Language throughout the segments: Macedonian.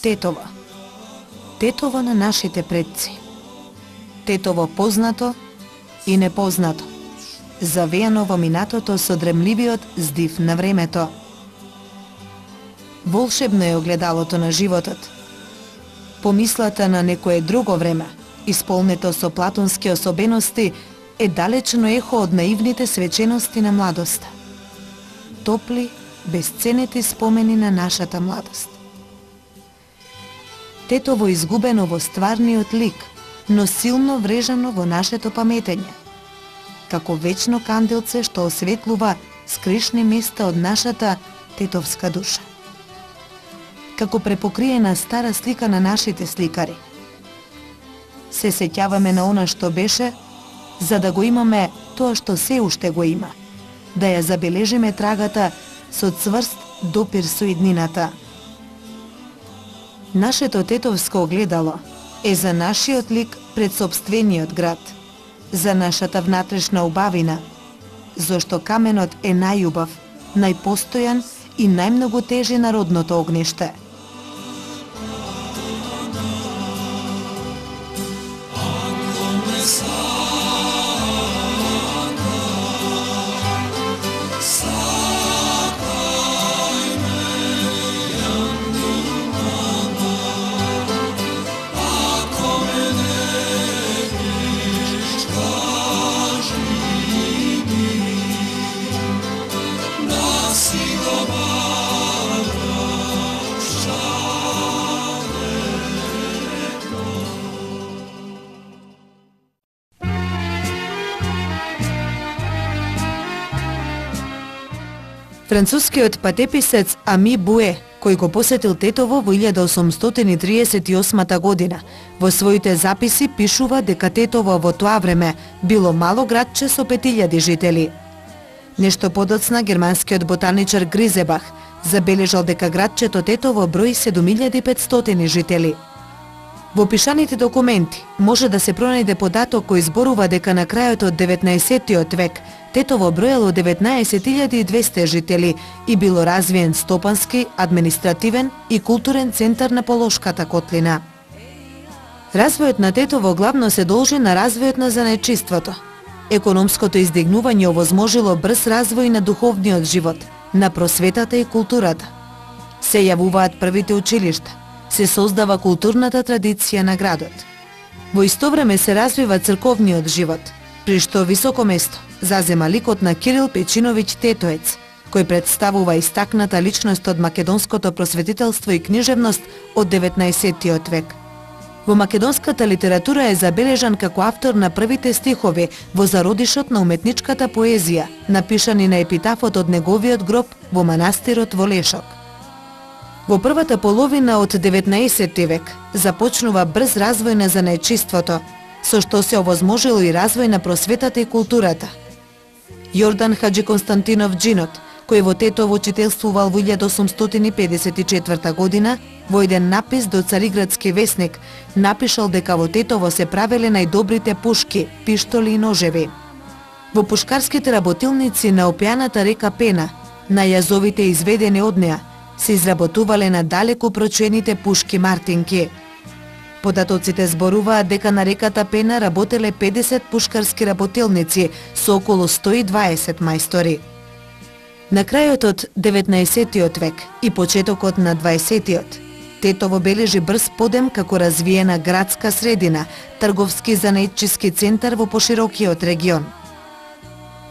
Тетово. Тетово на нашите предци. Тетово познато и непознато. Завеяно во минатото со дремливиот здив на времето. Волшебно е огледалото на животот. Помислата на некое друго време, исполнето со платонски особености, е далечно ехо од наивните свечености на младоста. Топли, безценети спомени на нашата младост. Тетово изгубено во стварниот лик, но силно врежано во нашето паметење. Како вечно канделце што осветлува скришни места од нашата тетовска душа. Како препокриена стара слика на нашите сликари. Се сеќаваме на она што беше, за да го имаме тоа што се уште го има. Да ја забележиме трагата со цврст допир со иднината. Нашето тетовско огледало е за нашиот лик пред сопствениот град, за нашата внатрешна убавина, зашто каменот е најубав, најпостојан и најмногу тежи народното огниште. Францускиот патеписец Ами Буе, кој го посетил Тетово во 1838 година, во своите записи пишува дека Тетово во тоа време било мало градче со 5000 жители. Нешто подоцна германскиот ботаничар Гризебах забележал дека градчето Тетово брои 7500 жители. Во пишаните документи може да се пронајде податок кој зборува дека на крајот од 19 век Тетово броело 19200 жители и било развиен стопански, административен и културен центар на Полошката котлина. Развојот на Тетово главно се должи на развојот на занаетчиството. Економското издигнување овозможило брз развој на духовниот живот, на просветата и културата. Се јавуваат првите училишта, се создава културната традиција на градот. Во исто време се развива црковниот живот, при што високо место зазема ликот на Кирил Печиновиќ Тетоец, кој представува истакната личност од македонското просветителство и книжевност од 19 век. Во македонската литература е забележан како автор на првите стихови во зародишот на уметничката поезија, напишани на епитафот од неговиот гроб во манастирот во Лешок. Во првата половина од 19 век започнува брз развој на занаетчиството, со што се овозможило и развој на просветата и културата. Јордан Хаджи Константинов Джинот, кој во Тетово учителствувал во 1854 година, во еден напис до Цариградски весник, напишал дека во Тетово се правеле најдобрите пушки, пиштоли и ножеви. Во пушкарските работилници на опијаната река Пена, на јазовите изведени од неа, се изработувале на далеку прочените пушки мартинки. Податоците зборуваат дека на реката Пена работеле 50 пушкарски работилници со околу 120 мајстори. На крајот од 19 век и почетокот на 20-тиот, Тетово бележи брз подем како развиена градска средина, трговски занаетчиски центар во поширокиот регион.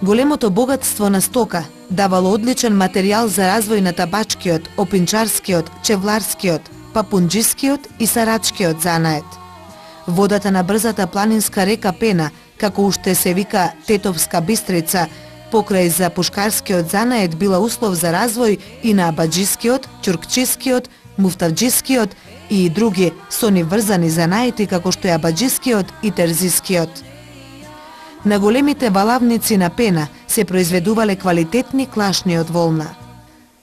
Големото богатство на стока давало одличен материјал за развој на табачкиот, опинчарскиот, чевларскиот, папунџискиот и сарачкиот занает. Водата на брзата планинска река Пена, како уште се вика Тетовска бистрица, покрај за пушкарскиот занает била услов за развој и на абаџискиот, ќуркчискиот, муфтарџискиот и други со ни врзани занаети како што е абаџискиот и терзискиот. На големите валавници на Пена се произведувале квалитетни клашни од волна.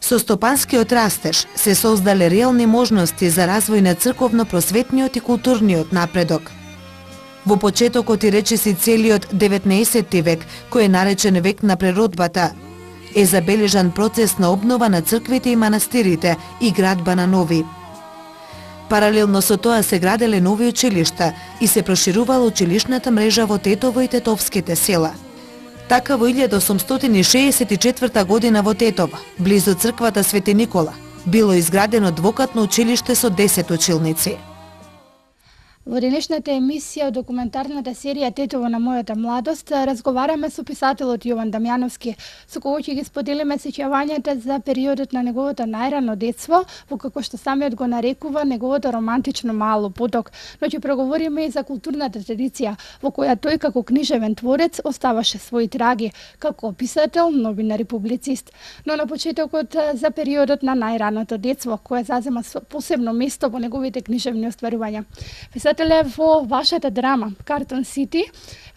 Со стопанскиот растеж се создале реални можности за развој на црковно-просветниот и културниот напредок. Во почетокот и речиси целиот 19 век, кој е наречен век на преродбата, е забележан процес на обнова на црквите и манастирите и градба на нови. Паралелно со тоа се граделе нови училишта и се проширувала училишната мрежа во Тетово и Тетовските села. Така во 1864 година во Тетово, близу црквата Свети Никола, било изградено двокатно училиште со 10 училници. Во денешната емисија од документарната серија Тетово на мојата младост разговараме со писателот Јован Дамјановски, со кого ќе ги споделиме сеќавањата за периодот на неговото најрано детство, во како што самиот го нарекува неговото романтично мало поток, но ќе проговориме и за културната традиција во која тој како книжевен творец оставаше своји траги, како писател, новинар и публицист. Но на почетокот за периодот на најраното детство, која зазема посебно место во неговите книжевни остварувања. Во вашата драма Картон Сити,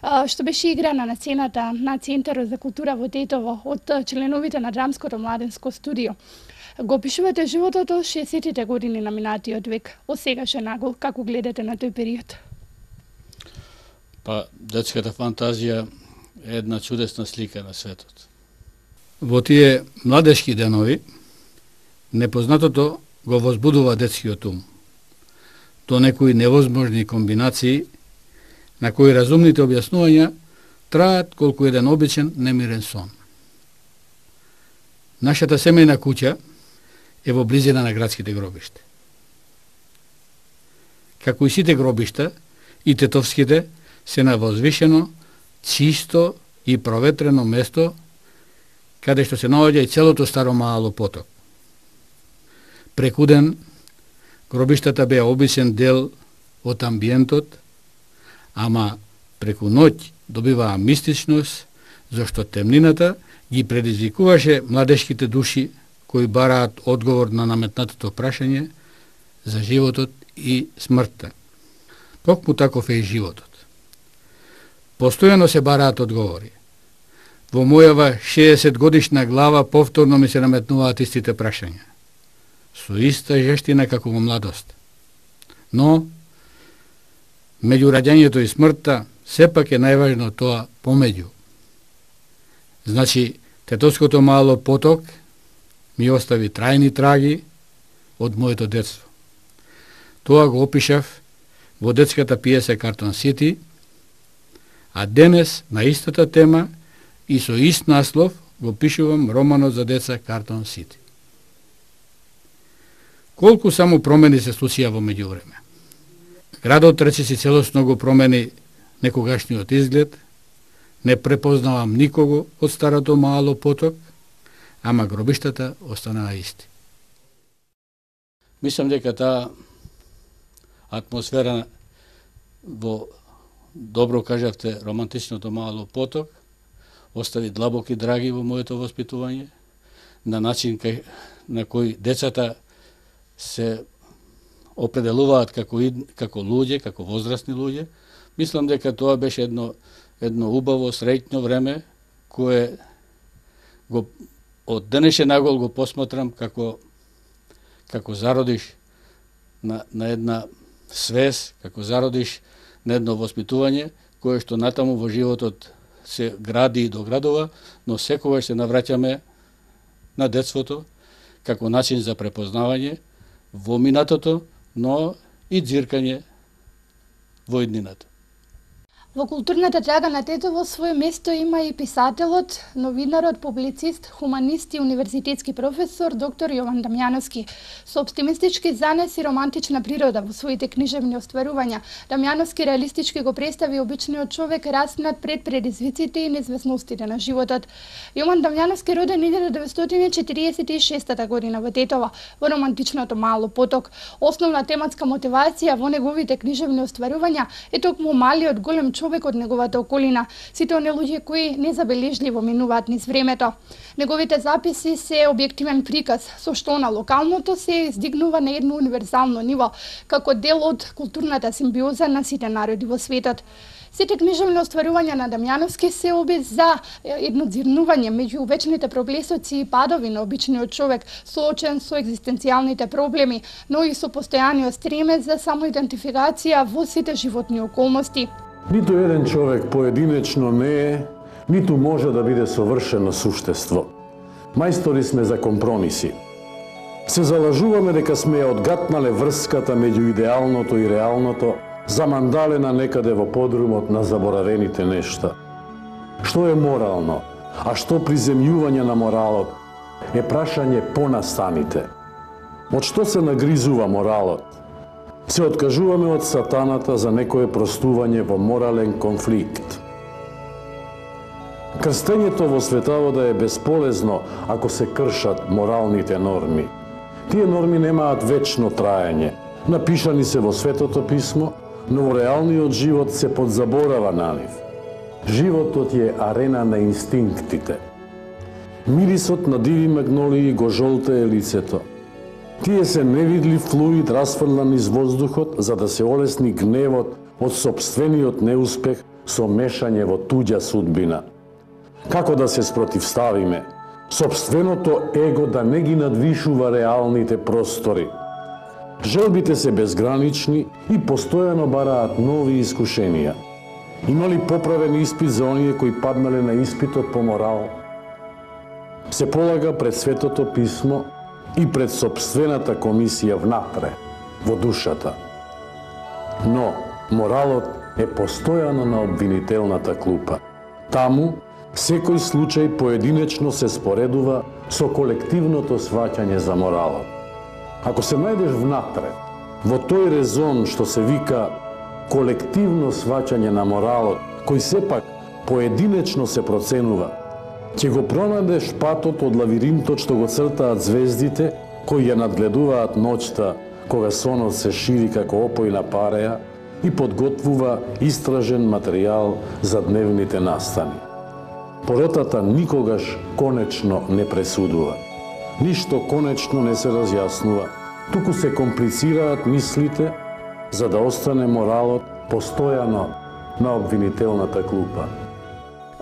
што беше играна на сцената на Центарот за култура во Тетово од членовите на драмското младенско студио, го опишувате животот од 60-тите години на минатиот век. Од сегашен нагол, како гледате на тој период? Па, детската фантазија е една чудесна слика на светот. Во тие младешки денови, непознатото го возбудува детскиот ум до некои невозможни комбинации на кои разумните објаснувања траат колку еден обичен немирен сон. Нашата семејна куќа е во близина на градските гробишта. Како и сите гробишта, и тетовските се на возвишено, чисто и проветрено место каде што се наоѓа и целото старо мало поток. Преку ден гробиштата беа обичен дел од амбиентот, ама преку ноќ добиваа мистичност, зашто темнината ги предизвикуваше младешките души кои бараат одговор на наметнатото прашање за животот и смртта. Токму таков е и животот. Постојано се бараат одговори. Во мојава 60 годишна глава повторно ми се наметнуваат истите прашања, со иста жештина како во младост. Но, меѓу раѓањето и смртта, сепак е најважно тоа помеѓу. Значи, тетовското мало поток ми остави трајни траги од моето детство. Тоа го опишав во детската пиеса Картон Сити, а денес на истата тема и со ист наслов го пишувам романот за деца Картон Сити. Колку само промени се случија во меѓувреме. Градот речиси целосно го промени некогашниот изглед, не препознавам никого од старото мало поток, ама гробиштата останаа исти. Мислам дека таа атмосфера во, добро кажавте, романтичното мало поток, остави длабоки драги во моето воспитување, на начин на кој децата се определуваат како луѓе, како возрастни луѓе. Мислам дека тоа беше едно убаво, среќно време, кое го од денешен нагол го посматрам како зародиш на една свес, како зародиш на едно воспитување, кое што натаму во животот се гради и доградува, но секогаш се навраќаме на детството како начин за препознавање во минатото, но и дзиркање во иднината. Во културната трага на Тетово своје место има и писателот, новинарот, публицист, хуманист и универзитетски професор доктор Јован Дамјановски. Со оптимистички занес и романтична природа во своите книжевни остварувања, Дамјановски реалистички го представи обичниот човек раснат пред предизвиците и неизвестностите на животот. Јован Дамјановски роден 1946 година во Тетово, во романтичното мало поток. Основна тематска мотивација во неговите книжевни остварувања е токму малиот голем човек од неговата околина, сите оние луѓе кои незабележливо минуваат низ времето. Неговите записи се објективен приказ, со што на локалното се издигнува на едно универзално ниво, како дел од културната симбиоза на сите народи во светот. Сите книжевни остварувања на Дамјановски се обид за едно дзирнување меѓу вечните проблесоци и падови на обичниот човек, соочен со екзистенцијалните проблеми, но и со постојаниот стреме за самоидентификација во сите животни околности. Ниту еден човек поединечно не е, ниту може да биде совршено суштество. Мајстори сме за компромиси. Се залажуваме дека сме ја одгатнале врската меѓу идеалното и реалното, замандалена некаде во подрумот на заборавените нешта. Што е морално, а што приземјување на моралот, е прашање понастаните. Од што се нагризува моралот? Се откажуваме од сатаната за некое простување во морален конфликт. Крстењето во световода е бесполезно ако се кршат моралните норми. Тие норми немаат вечно траење. Напишани се во Светото писмо, но во реалниот живот се подзаборава на нив. Животот е арена на инстинктите. Мирисот на диви магнолии го жолтее лицето. Тие се невидлив флуид расфрлан из воздухот за да се олесни гневот од сопствениот неуспех со мешање во туѓа судбина. Како да се спротивставиме? Сопственото его да не ги надвишува реалните простори. Желбите се безгранични и постојано бараат нови искушенија. Има ли поправен испит за оние кои паднале на испитот по морал? Се полага пред Светото писмо и пред сопствената комисија внатре, во душата. Но моралот е постојано на обвинителната клупа. Таму секој случај поединечно се споредува со колективното сваќање за моралот. Ако се најдеш внатре, во тој резон што се вика колективно сваќање на моралот, кој сепак поединечно се проценува, ќе го пронајдеш патот од лавиринтот што го цртаат звездите, кои ја надгледуваат ноќта, кога сонот се шири како опојна пареја и подготвува истражен материјал за дневните настани. Поротата никогаш конечно не пресудува. Ништо конечно не се разјаснува, туку се комплицираат мислите за да остане моралот постојано на обвинителната клупа.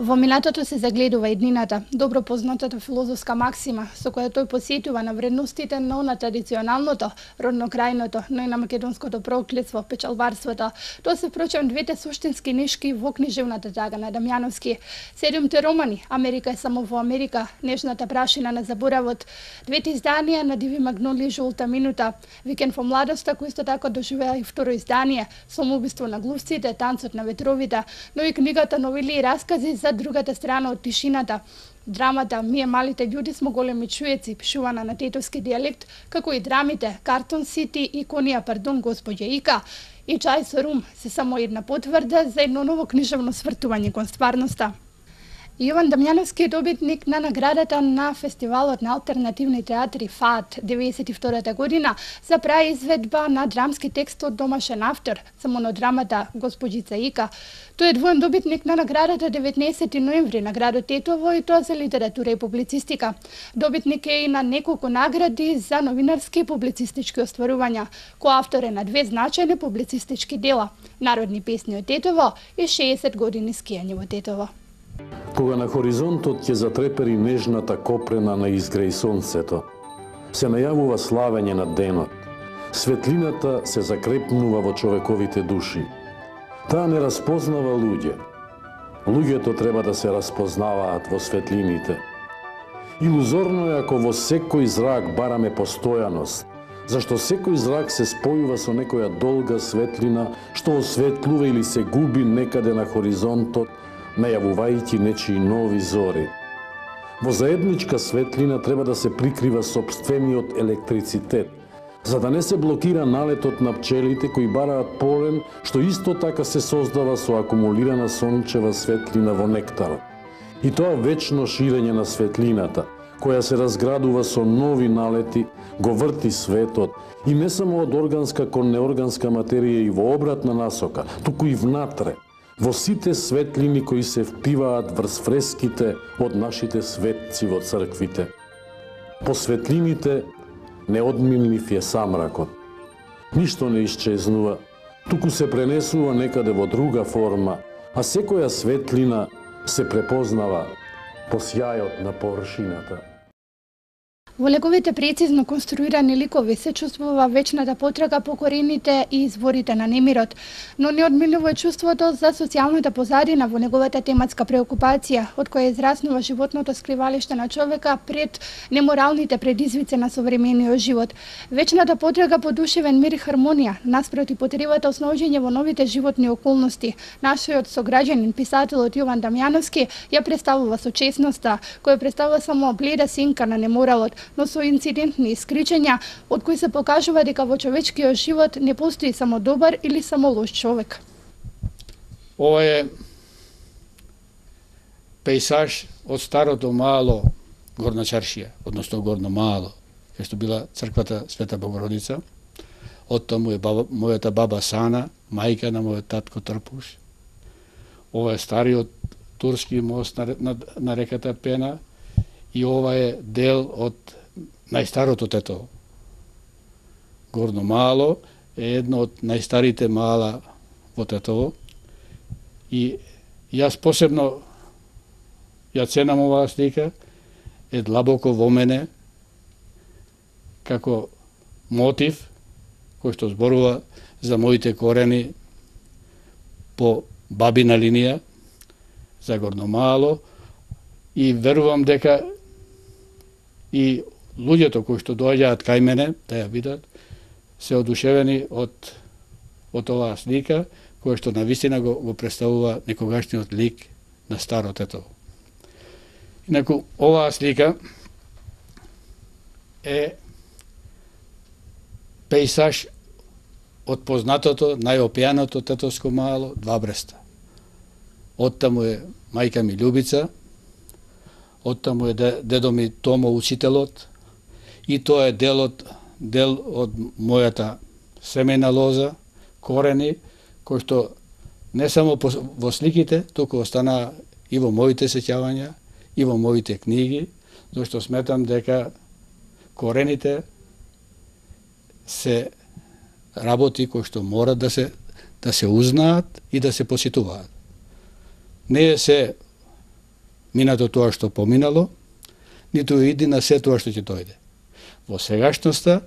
Во минатото се загледува иднината, добро познатата филозофска максима, со која тој посетува на вредностите но на традиционалното, роднокрајното, но и на македонското проклетство, печалбарството. Тоа се впрочем двете суштински нишки во книжевната тага на Дамјановски. 7 романи, Америка е само во Америка, Нежната прашина на заборавот, двете изданија на Диви магнолии и Жолта минута, Викенд во младоста, кој исто така доживеа и второ издание, Самоубиство на глувците, Танцот на ветровите, но и книгата новели и раскази за другата страна од тишината. Драмата Ние малите људи смо големи чуеци, пишувана на тетовски дијалект, како и драмите Картон Сити и Конија пардон Господја Ика и Чај со рум се само една потврда за едно ново книжевно свртување кон стварноста. Јован Дамјановски е добитник на наградата на Фестивалот на алтернативни театри ФАТ 92 година за преизведба на драмски текст од домашен автор за монодрамата Господица Ика. Тој е двоен добитник на наградата 19 ноември, наградот Тетово и тоа за литература и публицистика. Добитник е и на неколку награди за новинарски и публицистички остварувања. Коавтор е на две значајни публицистички дела: Народни песни од Тетово и 60 години скијање во Тетово. Кога на хоризонтот ќе затрепери нежната копрена на изгреј сонцето, се најавува славење на денот. Светлината се закрепнува во човековите души. Таа не распознава луѓе. Луѓето треба да се распознаваат во светлините. Илузорно е ако во секој зрак бараме постојаност, зашто секој зрак се спојува со некоја долга светлина што осветлува или се губи некаде на хоризонтот, најавувајќи нечии нови зори. Во заедничка светлина треба да се прикрива сопствениот електрицитет, за да не се блокира налетот на пчелите кои бараат полен, што исто така се создава со акумулирана сончева светлина во нектарот. И тоа вечно ширење на светлината, која се разградува со нови налети, го врти светот, и не само од органска кон неорганска материја и во обратна насока, туку и внатре, во сите светлини кои се впиваат врз фреските од нашите светци во црквите. По светлините неодмимлив е самракот. Ништо не исчезнува, туку се пренесува некаде во друга форма, а секоја светлина се препознава по сјајот на површината. Во неговите прецизно конструирани ликови се чувствува вечната потрага по корените и изворите на немирот, но не одминува чувството за социјалната позадина во неговата тематска преокупација, од која израснува животното скривалиште на човека пред неморалните предизвици на современиот живот. Вечната потрага по душевен мир и хармонија, наспроти потребата оснаоѓање во новите животни околности, нашиот сограѓанин, писателот Јован Дамјановски, ја представува со честноста, која представува само бледа сенка на неморалот, но со инцидентни искричења, од кои се покажува дека во човечкиот живот не постои само добар или само лош човек. Ова е пейсаж од старото мало Горна Чаршија, односно Горно мало, кај што била црквата Света Богородица. Оттаму е мојата баба Сана, мајка на мојот татко Трпуш. Ова е стариот турски мост на реката Пена и ова е дел од најстарото Тетово. Горно мало е едно од најстарите мала во Тетово и јас посебно ја ценам оваа слика, е длабоко во мене како мотив кој што зборува за моите корени по бабина линија, за Горно мало, и верувам дека и луѓето кои што доаѓаат кај мене да ја видат се одушевени од оваа слика која што навистина го представува некогашниот лик на старо Тетово. Инаку оваа слика е пейсаж од познатото, најопијаното тетовско мало, Два Бреста. Оттаму е мајка ми Љубица, оттаму е дедо ми Томо учителот, и тоа е дел од мојата семејна лоза, корени, кои што не само во сликите, туку остана и во моите сеќавања, и во моите книги, зашто сметам дека корените се работи кои што мора да се узнаат и да се посетуваат. Не е се минато тоа што поминало, ниту е иднина се тоа што ќе дојде. Во сегашноста,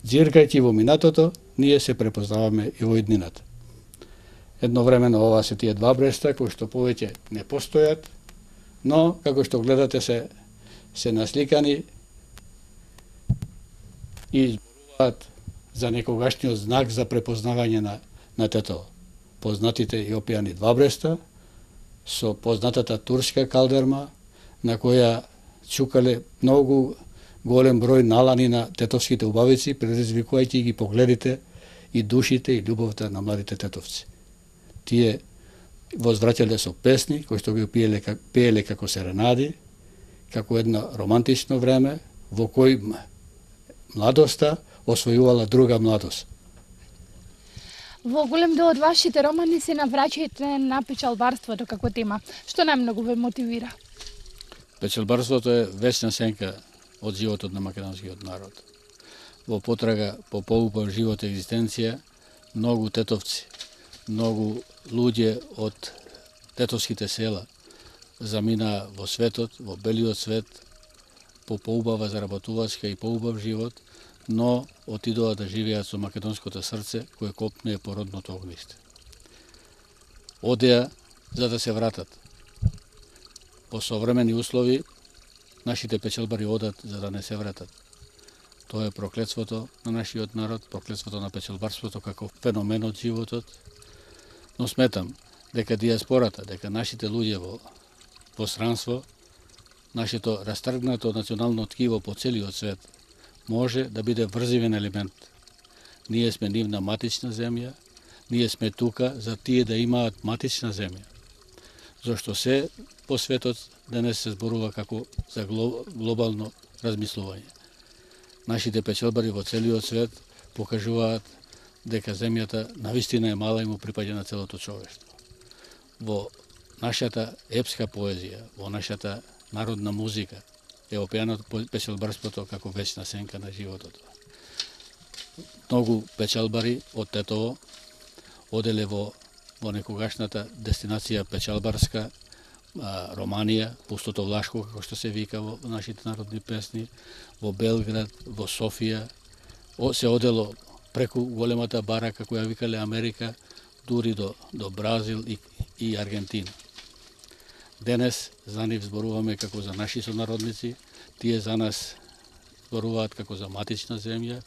џиркајќи во минатото, ние се препознаваме и во иднината. Едновремено ова се тие Два Бреста кои што повеќе не постојат, но како што гледате се насликани и зборуваат за некогашниот знак за препознавање на Тетово. Познатите и опијани Два Бреста со познатата турска калдерма на која чукале многу голем број налани на тетовските убавици, предизвикувајќи ги погледите и душите и љубовта на младите тетовци. Тие возвраќале со песни кои што ги пееле како серенади, како едно романтично време во кој младоста освојувала друга младост. Во голем дел од вашите романи се навраќајте на печалбарството како тема. Што најмногу ве мотивира? Печалбарството е вечна сенка од животот на македонскиот народ. Во потрага по поубав живот и екзистенција, многу тетовци, многу луѓе од тетовските села замина во светот, во белиот свет, по поубава заработувачка и поубав живот, но отидоа да живеат со македонското срце кое копне по родното огниште. Одеа за да се вратат. По современи услови, нашите печалбари одат за да не се вратат. Тоа е проклетството на нашиот народ, проклетството на печалбарството како феномен од животот. Но сметам дека диаспората, дека нашите луѓе во странство, нашето растргнато национално ткиво по целиот свет може да биде врзивен елемент. Ние сме нивна матична земја, ние сме тука за тие да имаат матична земја. Зошто се по светот денес се зборува како за глобално размислување. Нашите печалбари во целиот свет покажуваат дека земјата навистина е мала и му припаѓа на целото човештво. Во нашата епска поезија, во нашата народна музика е опијано печалбарството како вечна сенка на животот. Многу печалбари од Тетово оделе во некогашната дестинација печалбарска Романија, Пустото Влашко, како што се вика во нашите народни песни, во Белград, во Софија, се одело преку големата барака која викале Америка, дури до Бразил и Аргентина. Денес за нив зборуваме како за наши сонародници, тие за нас зборуваат како за матична земја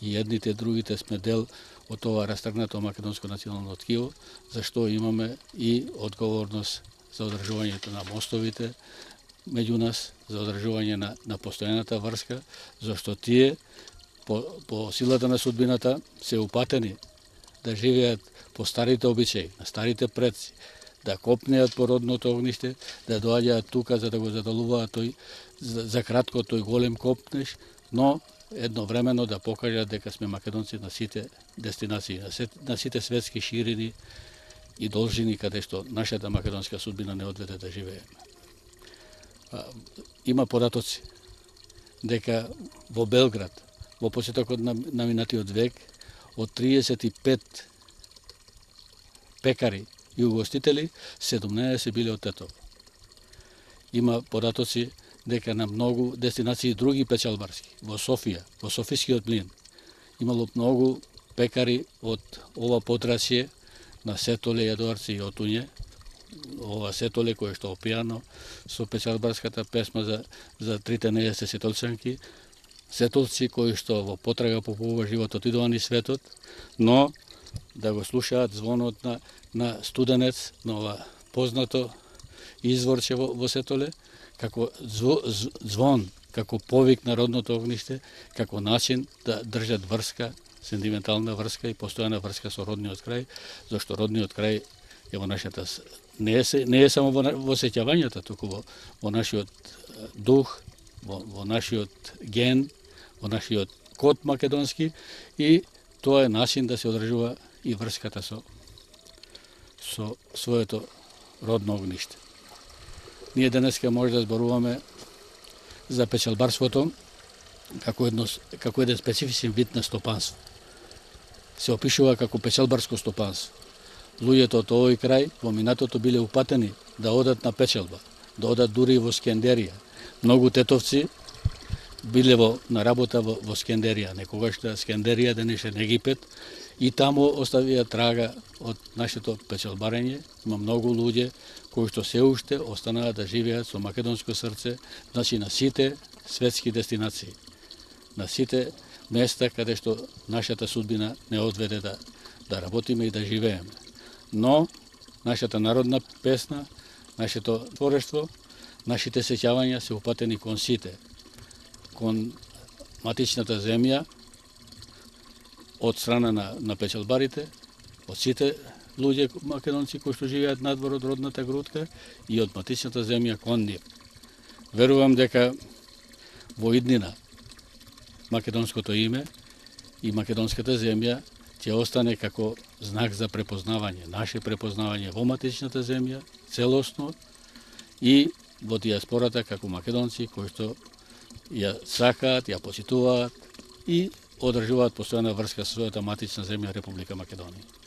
и едните другите сме дел од тоа растргнато македонско национално ткиво, зашто имаме и одговорност за одржувањето на мостовите меѓу нас, за одржување на постојаната врска, зашто тие по силата на судбината се упатени да живеат по старите обичаи, на старите предци, да копнеат по родното огниште, да доаѓаат тука за да го задолуваат тој за кратко тој голем копнеш, но едновремено да покажат дека сме македонци на сите дестинации, на сите светски ширини и должини каде што нашата македонска судбина не одведе да живееме. Има податоци дека во Белград, во почетокот на минатиот век, од 35 пекари и угостители, 17 биле од Тетово. Има податоци дека на многу дестинации други печалбарски, во Софија, во Софискиот млин, имало многу пекари од ова подрачје на Сетоле, Јадоарци и Отуње, ова Сетоле кое што опијано со печалбарската песма за трите нејасте сетолчанки, сетолци кои што во потрага по побава живот отидоа низ светот, но да го слушаат звонот на студенец, на ова познато изворче во Сетоле, како звон, како повик на родното огниште, како начин да држат врска, сентиментална врска и постојана врска со родниот крај, зашто родниот крај е во нашата не е само во сеќавањата, туку во нашиот дух, во нашиот ген, во нашиот код македонски, и тоа е начин да се одржува и врската со своето родно огниште. Ние денеска може да зборуваме за печалбарството како еден специфичен вид на стопанство. Се опишува како печалбарско стопанство. Луѓето од овој крај во минатото биле упатени да одат на печалба, да одат дури во Скендерија. Многу тетовци биле на работа во Скендерија, некогашна Скендерија, денешен Египет, и таму оставија трага од нашето печалбарење. Има многу луѓе кои што се уште останаа да живеат со македонско срце, значи на сите светски дестинации, на сите места каде што нашата судбина не одведе да работиме и да живееме. Но нашата народна песна, нашето творештво, нашите сеќавања се упатени кон сите, кон матичната земја, од страна на печалбарите, од сите луѓе македонци кои што живеат надвор од родната грудка и од матичната земја кон нив. Верувам дека во иднина македонското име и македонската земја ќе остане како знак за препознавање, наше препознавање во матичната земја, целосно, и во диаспората како македонци кои што ја сакаат, ја почитуваат и одржуваат постојана врска со својата матична земја Република Македонија.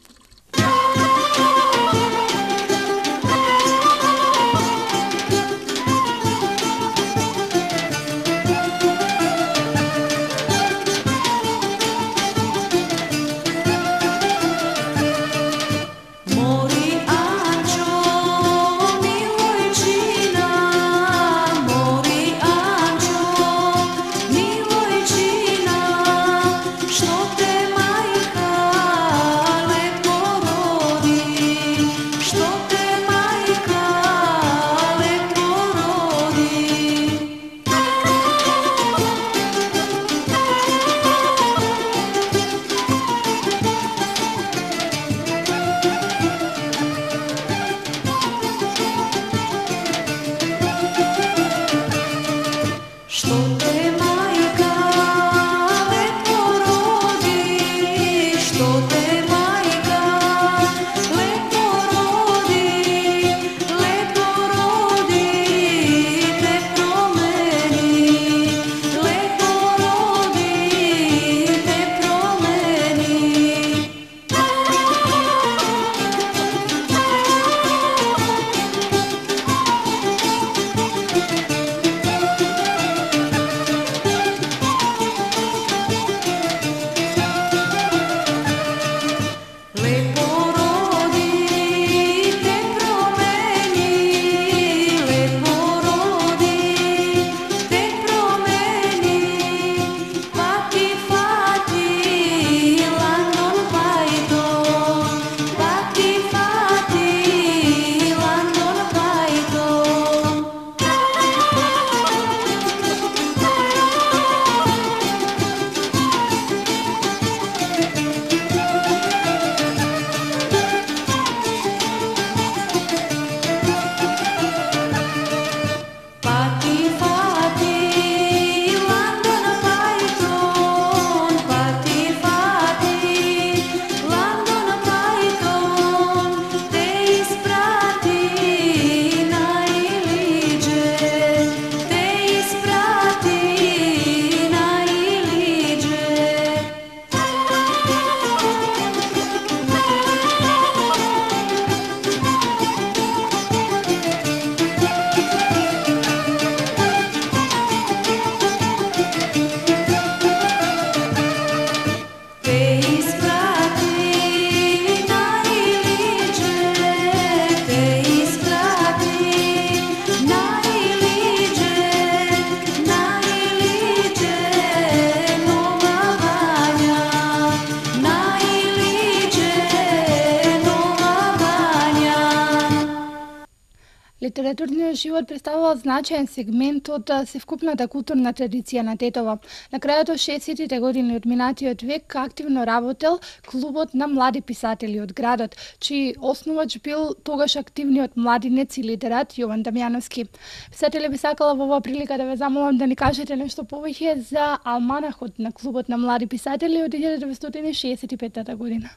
литературниот живот представувал значаен сегмент од севкупната културна традиција на Тетово. На крајот од 60-тите години од минатиот век активно работел клубот на млади писатели од градот, чиј основач бил тогаш активниот младинец и литерат Јован Дамјановски. Писатели, би сакала во оваа прилика да ве замолам да ни кажете нешто повеќе за алманахот на клубот на млади писатели од 1965 година.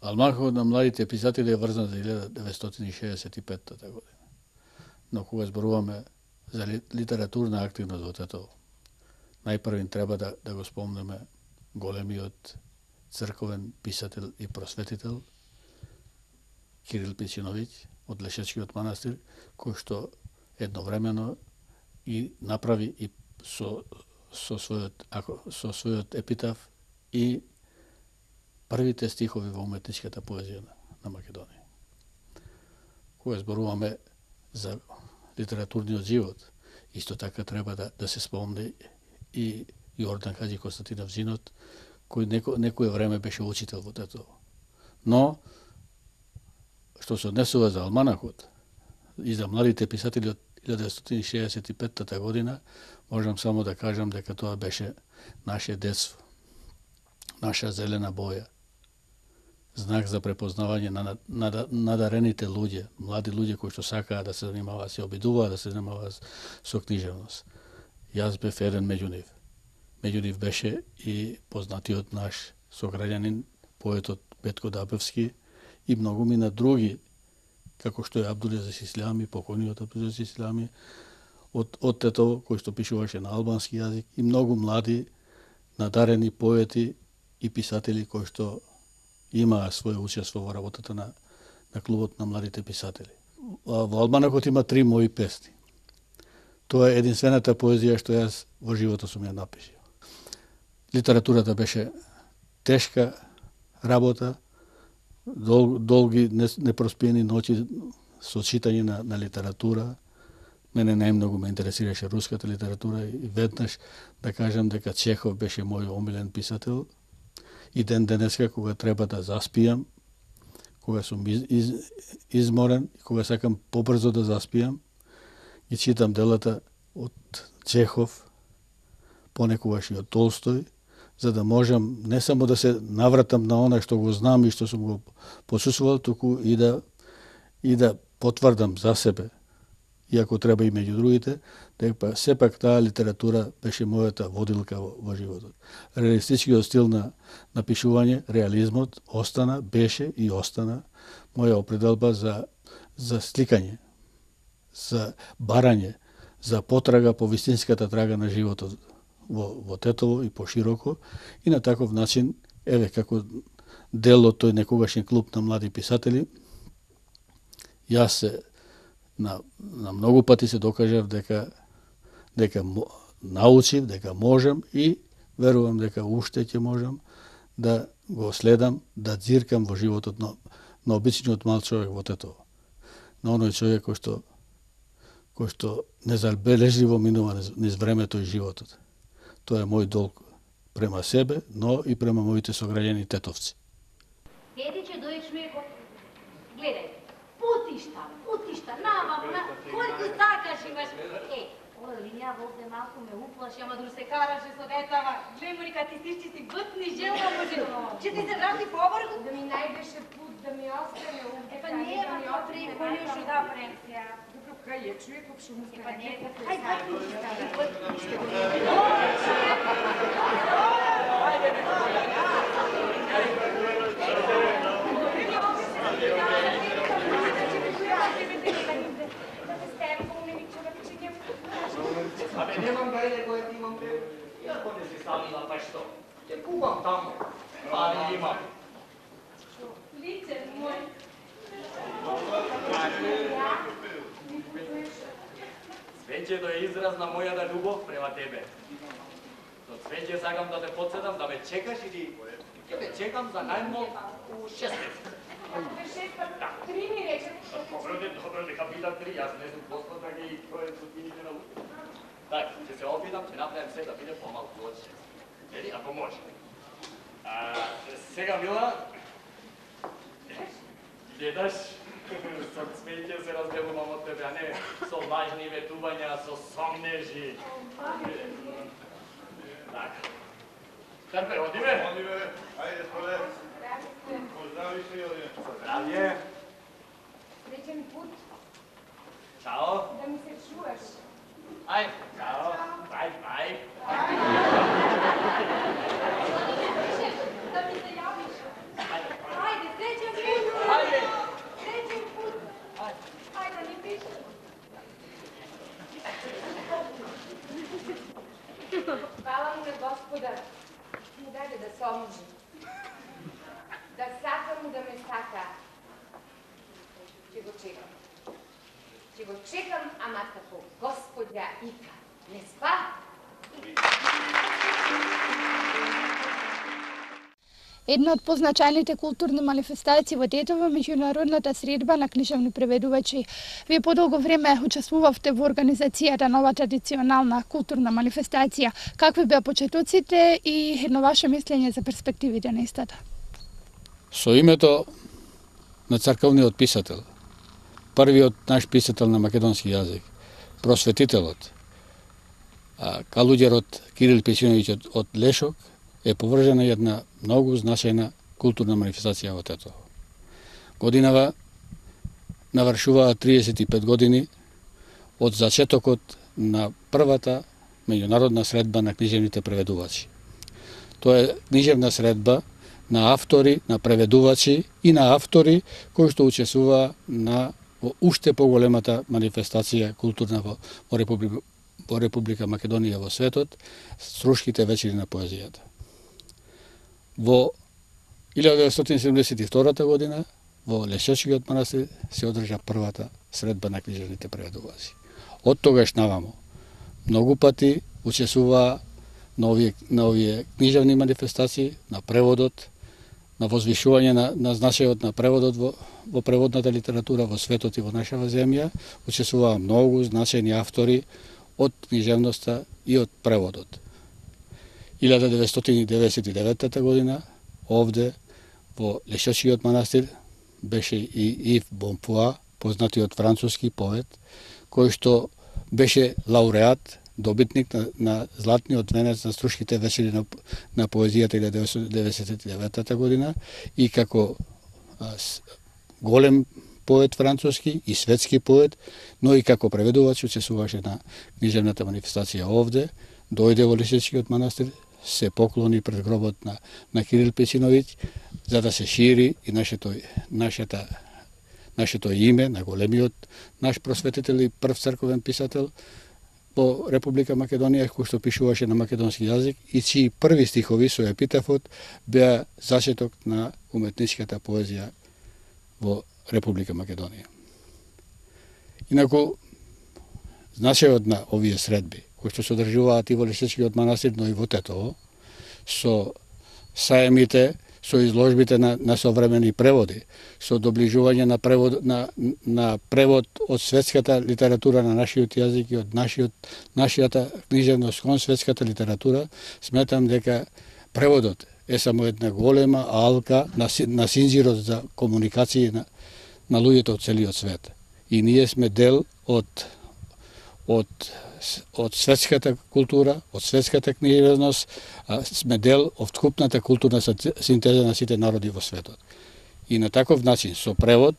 Алманахот на младите писатели е врзан за 1965 година. Но кога зборуваме за литературна активност во Тетово, најпрвин треба да го спомнеме големиот црковен писател и просветител Кирил Пичиновиќ од Лешечкиот манастир, кој што едновремено и направи и со својот епитаф и првите стихови во уметничката поезија на Македонија. Кога зборуваме за литературниот живот, исто така треба да се спомне и Јордан Хаџи Константинов Зинот, кој некое време беше учител во Тетово. Но, што се однесува за алманахот и за младите писатели од 1965 година, можам само да кажам дека тоа беше наше детство, наша зелена боја, знак за препознавање на надарените луѓе, млади луѓе кои што сакаат да се занимаваат, се обидуваат да се занимаваат со книжевност. Јас бев еден меѓу нив. Меѓу нив беше и познатиот наш сограѓанин, поетот Петко Дабевски и многумина други, како што е Абдулјазис Ислами, покојниот Абдулјазис Ислами, од Тетово, кој што пишуваше на албански јазик, и многу млади, надарени поети и писатели кои што имаа своје учество во работата на клубот на младите писатели. Во алманахот има 3 мои песни. Тоа е единствената поезија што јас во животот сум ја напишал. Литературата беше тешка работа, долги непроспиени ноќи со читање на литература. Мене најмногу ме интересираше руската литература и веднаш да кажам дека Чехов беше мој омилен писател. И денеска кога треба да заспијам, кога сум изморен и кога сакам побрзо да заспијам, ги читам делата од Чехов, понекогаш и од Толстој, за да можам не само да се навратам на она што го знам и што сум го почувствувал, туку и да потврдам за себе, иако треба и меѓу другите, дека сепак таа литература беше мојата водилка во животот. Реалистичкиот стил на пишување, реализмот беше и остана моја определба за сликање, за барање, за потрага по вистинската трага на животот во Тетово и пошироко, и на таков начин, еве како дел од тој некогашен клуб на млади писатели, јас се на многу пати се докажав дека научив, дека можам и верувам дека уште ќе можам да го следам, да дзиркам во животот на обичниот мал човек во Тетово. На оној човек кој што незабележливо минува низ времето и животот. Тоа е мој долг према себе, но и према моите сограѓани тетовци. Дедиче, дојдеш ми гледај, путишта, наваму, колку сакаш имаш. Ова линија овде малку ме уплаши, ама дур се караше со детава. Глемори, кад ти стишчи си бътни жела, може. Че ти се врати поврху? Да ми најбеше пут да ми остане овде. Епа нема тоа преко нешто да пренсија. Добро, кај е човек, општо му Епа нека, Абе, немам гајде кој ти имам бе. Иако не си станила, па што? Ќе кувам таму. Али имам. Лице мој. Цвеќето е израз на мојата љубов према тебе. Со цвеќе сакам да те подседам, да ме чекаш или ќе те чекам за најмногу 6 месеци. Бе 6, па 3 ми рече. Добро, дека питам 3, јас не сум господа и тоа е судбините на луѓе. Така, ќе се опитам, ќе направим се да биде помалку од 6. Ели, ако може. Сега, Мила, гледаш, Со цвеќе се разгледувам од тебе, а не со лажни ветувања, со сомнежи. Така. Терпе, одиме? Одиме, ајде, споде. Поздрави се и одиме. Здравје. Среќен пут, Чао. да ми се чуваш. Ајде, чао. Бај, бај. Да ми се јавиш. Ајде, среќен пут! Ајде. Среќен пут! Ајде, да ми пишеш. Хвала му на Господа, ми даде да се омужи. Да сака му да ме сака. Ќе го чекам. Ќе го чекам, ама како Господја ика. Не спа? Една од позначајните културни манифестации во Тетово, меѓународната средба на книжевни преведувачи. Вие подолго време учествувавте во организацијата на ова традиционална културна манифестација. Какви беа почетоците и едно ваше мислење за перспективите на истата? Со името на црковниот писател, првиот наш писател на македонски јазик, просветителот, калуѓерот Кирил Песиновиќ од Лешок, е поврзана една многу значајна културна манифестација во Тетово. Годинава навршуваа 35 години од зачетокот на првата меѓународна средба на книжевните преведувачи. Тоа е книжевна средба на автори, на преведувачи и на автори кои што учествуваа на уште поголемата манифестација културна во Република Македонија во светот, Струшките вечери на поезијата. Во 1972 година во Лесочкиот манастир се одржа првата средба на книжевните преведувачи. Од тогаш навамо многу пати учествуваа на овие книжевни манифестации, на преводот, на возвишување на значајот на преводот во преводната литература во светот и во нашава земја, учествуваа многу значајни автори од книжевноста и од преводот. 1999 година овде во Лешочкиот манастир беше и Ив Бонпуа, познатиот француски поет, кој што беше лауреат, добитник на златниот венец на Струшките вечери на поезијата 1999 година и како голем поет француски и светски поет, но и како преведувач учествуваше на книжевната манифестација овде, дојде во Лешочкиот манастир, се поклони пред гробот на Кирил Песиновиќ, за да се шири и нашето име на големиот наш просветител и прв црковен писател во Република Македонија, кој што пишуваше на македонски јазик и чии први стихови со епитафот беа зачеток на уметничката поезија во Република Македонија. Инаку, значајот на овие средби, кои што се одржуваат и во Лешочкиот манастир, но и во Тетово, со саемите, со изложбите на современи преводи, со доближување на превод од светската литература на нашиот јазик и од нашијата книжевност кон светската литература, сметам дека преводот е само една голема алка на синџирот за комуникација на луѓето од целиот свет. И ние сме дел од светската култура, од светската книжевност, сме дел од вкупната културна синтеза на сите народи во светот. И на таков начин, со превод,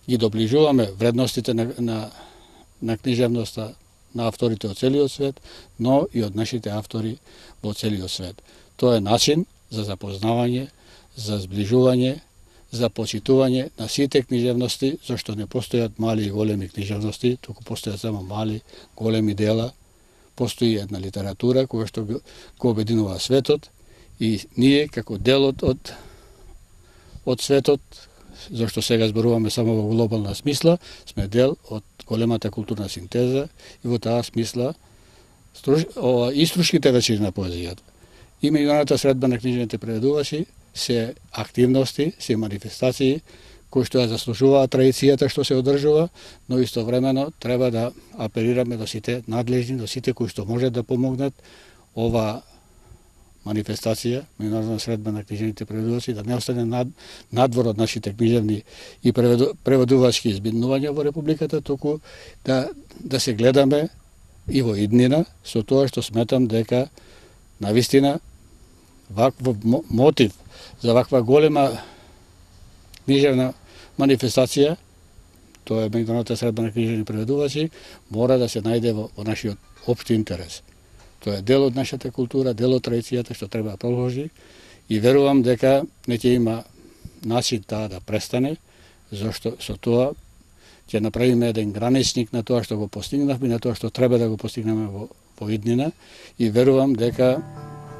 ги доближуваме вредностите на книжевноста на авторите од целиот свет, но и од нашите автори во целиот свет. Тоа е начин за запознавање, за сближување, за почитување на сите книжевности, зашто не постојат мали и големи книжевности, туку постојат само мали, големи дела. Постои една литература која што го обединува светот и ние како дел од светот, зашто сега зборуваме само во глобална смисла, сме дел од големата културна синтеза и во таа смисла и Струшките вечери на поезијата. И меѓународната средба на книжевните преведувачи се активности, се манифестации кои што ја заслужуваат традицијата што се одржува, но истовремено треба да апелираме до сите надлежни, до сите кои што можат да помогнат ова манифестација, меѓународна средба на книжевните преведувачи, да не остане надвор од нашите книжевни и преведувачки избиднувања во Републиката, туку да се гледаме и во иднина со тоа што сметам дека навистина ваков мотив за ваква голема книжевна манифестација, тоа е меѓународната средба на книжевни преведувачи, мора да се најде во нашиот општи интерес. Тоа е дел од нашата култура, дел од традицијата што треба да продолжи и верувам дека не ќе има начин таа да престане, зашто со тоа ќе направиме еден граничник на тоа што го постигнавме и на тоа што треба да го постигнеме во иднина и верувам дека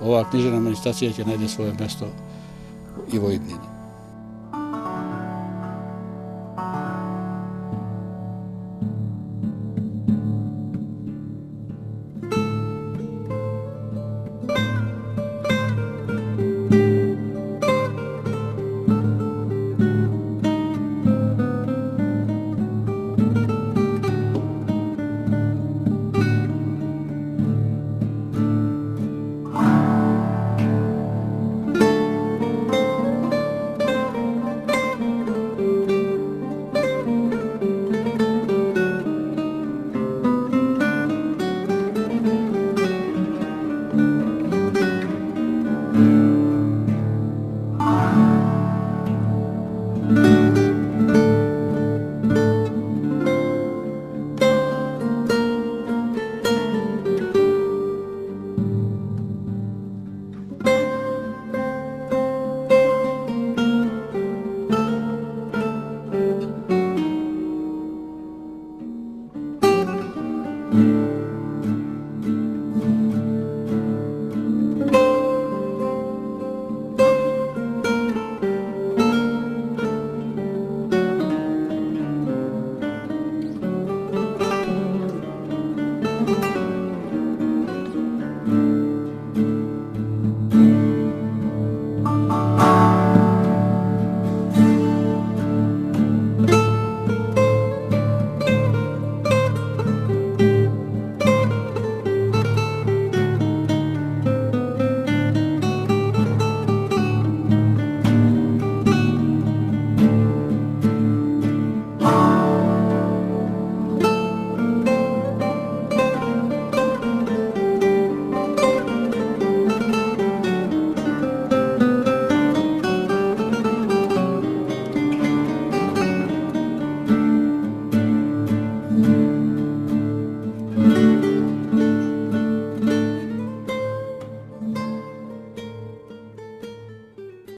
оваа книжевна манифестација ќе најде свое место и во иднина.